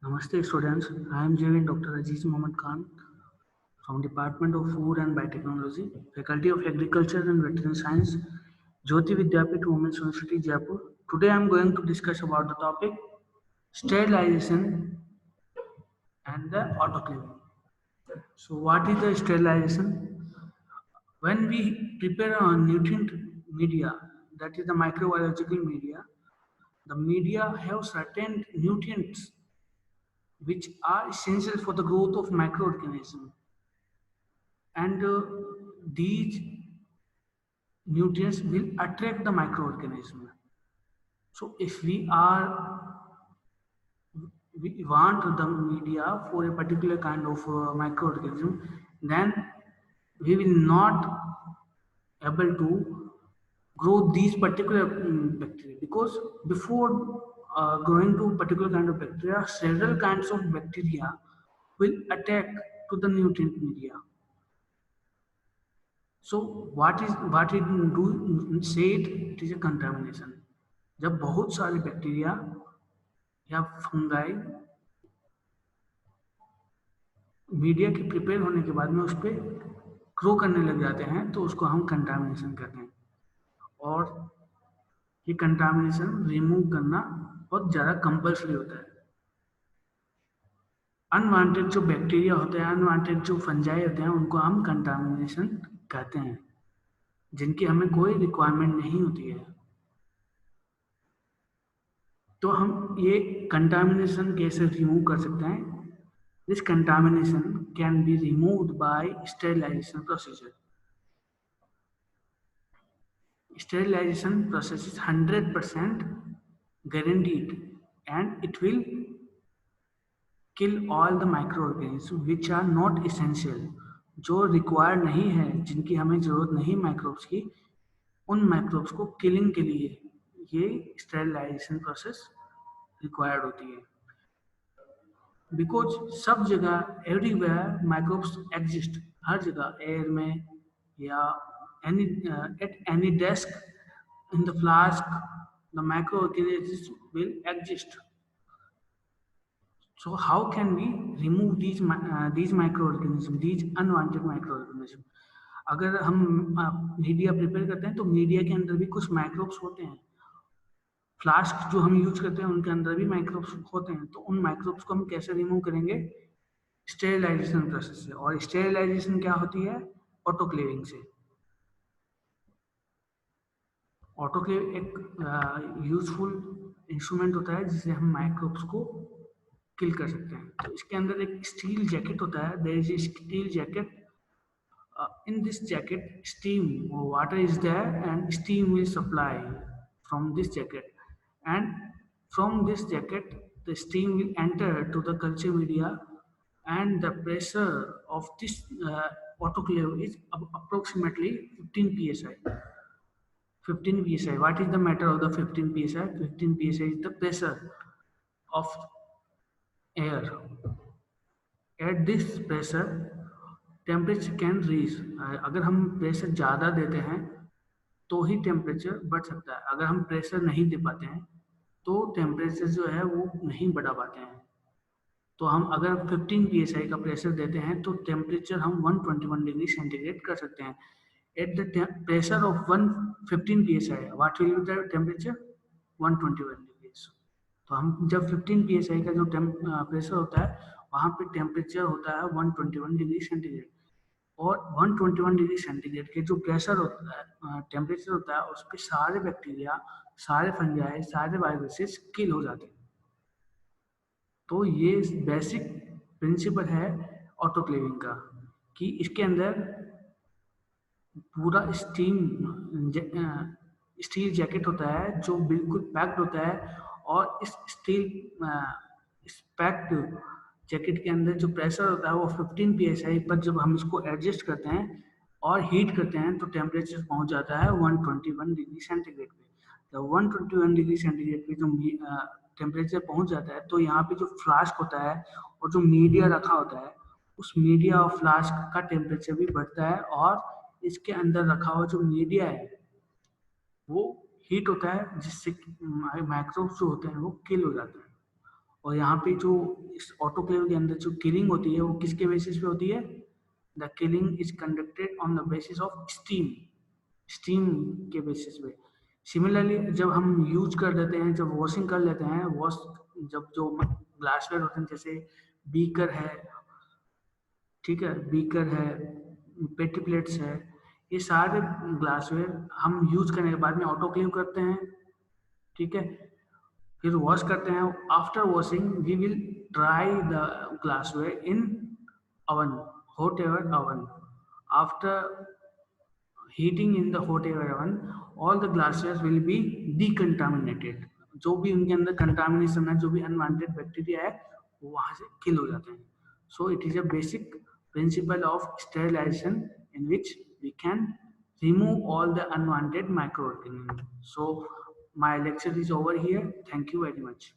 Namaste students, I am JVN Dr. Aziz Mohammad Khan from Department of Food and Biotechnology, Faculty of Agriculture and Veterinary Science, Jyoti Vidyapith Women's University, Jaipur. Today I am going to discuss about the topic sterilization and the autoclaving. So what is the sterilization? When we prepare a nutrient media, that is the microbiological media, the media have certain nutrients which are essential for the growth of microorganisms, and these nutrients will attract the microorganism. So if we want the media for a particular kind of microorganism, then we will not able to grow these particular bacteria, because before growing to particular kind of bacteria, several kinds of bacteria will attack to the nutrient media. So what it do said, it is a contamination. जब बहुत सारे bacteria या fungi media के prepare होने के बाद में उस पर ग्रो करने लग जाते हैं, तो उसको हम कंटामिनेशन कहते हैं। और ये कंटामिनेशन रिमूव करना बहुत ज़्यादा कंपल्सरी होता है। अनवांटेड जो बैक्टीरिया होते हैं, अनवांटेड जो फंजाई होते हैं, उनको हम कंटामिनेशन कहते हैं, जिनकी हमें कोई रिक्वायरमेंट नहीं होती है। तो हम ये कंटामिनेशन कैसे रिमूव कर सकते हैं? This contamination can be removed by sterilisation procedure. Sterilization process is 100% guaranteed, and it will kill all the microorganisms which are not essential, जो रिक्वायर नहीं है, जिनकी हमें जरूरत नहीं माइक्रोब्स की, उन माइक्रोब्स को किलिंग के लिए ये स्टेरिलाइजेशन प्रोसेस रिक्वायर्ड होती है। बिकॉज सब जगह एवरीवेयर माइक्रोब्स एग्जिस्ट, हर जगह एयर में या any at any desk in the flask the microorganisms will exist. So how can we remove these microorganisms, these unwanted microorganisms? अगर हम मीडिया प्रिपेयर करते हैं तो मीडिया के अंदर भी कुछ माइक्रोब्स होते हैं। फ्लास्क जो हम यूज करते हैं उनके अंदर भी माइक्रोब्स होते हैं, तो उन माइक्रोब्स को हम कैसे रिमूव करेंगे? स्टेरिलाइजेशन प्रोसेस से। और स्टेरिलाइजेशन क्या होती है? ऑटोक्लेविंग से। ऑटोक्लेव एक यूजफुल इंस्ट्रूमेंट होता है जिससे हम माइक्रोब्स को किल कर सकते हैं। तो इसके अंदर एक स्टील जैकेट होता है, there is a steel jacket. In this jacket, steam or water is there, and steam will supply from this jacket, and from this jacket the steam will enter to the culture media, and the pressure of this autoclave is approximately 15 psi. 15 psi. What is the matter of the 15 psi? 15 psi is the pressure of air. At this pressure temperature can reach. अगर हम pressure ज़्यादा देते हैं तो ही temperature बढ़ सकता है, अगर हम प्रेशर नहीं दे पाते हैं तो टेम्परेचर जो है वो नहीं बढ़ा पाते हैं। तो हम अगर 15 psi का प्रेशर देते हैं तो टेम्परेचर हम 121 डिग्री सेंटीग्रेड कर सकते हैं। At the pressure of 15 psi what will be the temperature? 121 degree. तो हम जब 15 psi का जो प्रेशर होता है वहाँ पे टेम्परेचर होता है 121 डिग्री सेंटीग्रेड, और 121 डिग्री सेंटीग्रेड के जो प्रेशर होता है, टेम्परेचर होता है, उस पर सारे बैक्टीरिया, सारे फंजाई, सारे वायरसेस किल हो जाते हैं। तो ये बेसिक प्रिंसिपल है ऑटोक्लेविंग का, कि इसके अंदर पूरा स्टील जैकेट होता है जो बिल्कुल पैक्ड होता है, और इस इस पैक्ड जैकेट के अंदर जो प्रेशर होता है वो 15 psi पर जब हम इसको एडजस्ट करते हैं और हीट करते हैं तो टेम्परेचर पहुंच जाता है 121 डिग्री सेंटीग्रेड पे। जब 121 डिग्री सेंटीग्रेड पे जो टेम्परेचर पहुंच जाता है तो यहाँ पे जो फ्लास्क होता है और जो मीडिया रखा होता है, उस मीडिया और फ्लास्क का टेम्परेचर भी बढ़ता है, और इसके अंदर रखा हुआ जो मीडिया है वो हीट होता है, जिससे माइक्रोब्स जो होते हैं वो किल हो जाते हैं। और यहाँ पे जो इस ऑटोक्लेव के अंदर जो किलिंग होती है वो किसके बेसिस पे होती है? The killing is conducted on the basis of steam, steam के बेसिस पे। सिमिलरली जब हम यूज कर देते हैं, जब वॉशिंग कर लेते हैं, वॉश जब जो ग्लासवेयर होते हैं जैसे बीकर है, ठीक है, बीकर है, पेटी प्लेट्स है, ये सारे ग्लासवेयर हम यूज करने के बाद में ऑटोक्लेव करते हैं, ठीक है, फिर वॉश करते हैं। After washing we will dry the glassware in oven, hot air oven. After heating in the hot air oven, all the glassware will be decontaminated. जो भी उनके अंदर कंटामिनेशन है, जो भी अनवांटेड बैक्टीरिया है, वो वहां से किल हो जाते हैं. So it is a basic principle of sterilization in which we can remove all the unwanted microorganisms. So my lecture is over here. Thank you very much.